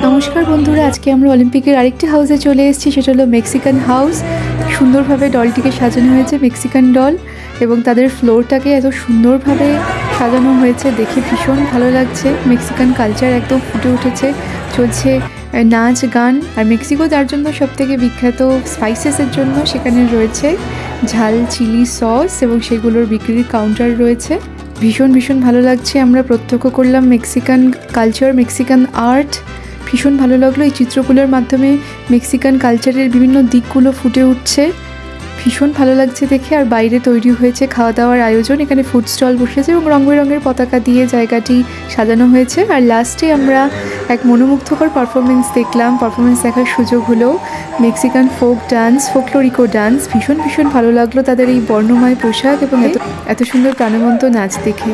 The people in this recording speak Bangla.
নমস্কার বন্ধুরা, আজকে আমরা অলিম্পিকের আরেকটি হাউসে চলে এসেছি। সেটা হলো মেক্সিকান হাউস। সুন্দরভাবে ডলটিকে সাজানো হয়েছে, মেক্সিকান ডল, এবং তাদের ফ্লোরটাকে এত সুন্দরভাবে সাজানো হয়েছে, দেখে ভীষণ ভালো লাগছে। মেক্সিকান কালচার একদম ফুটে উঠেছে। চলছে নাচ গান। আর মেক্সিকো তার জন্য সবথেকে বিখ্যাত স্পাইসেসের জন্য। সেখানে রয়েছে ঝাল চিলি সস এবং সেগুলোর বিক্রির কাউন্টার রয়েছে। ভীষণ ভীষণ ভালো লাগছে। আমরা প্রত্যক্ষ করলাম মেক্সিকান কালচার, মেক্সিকান আর্ট। ভীষণ ভালো লাগলো। এই চিত্রগুলোর মাধ্যমে মেক্সিকান কালচারের বিভিন্ন দিকগুলো ফুটে উঠছে। ভীষণ ভালো লাগছে দেখে। আর বাইরে তৈরি হয়েছে খাওয়া দাওয়ার আয়োজন। এখানে ফুড স্টল বসেছে এবং রং বেরঙের পতাকা দিয়ে জায়গাটি সাজানো হয়েছে। আর লাস্টে আমরা এক মনোমুগ্ধকর পারফরমেন্স দেখলাম। পারফরমেন্স দেখার সুযোগ হলো মেক্সিকান ফোক ডান্স, ফোকলোরিকো ডান্স। ভীষণ ভীষণ ভালো লাগলো তাদের এই বর্ণময় পোশাক এবং এত সুন্দর প্রাণবন্ত নাচ দেখে।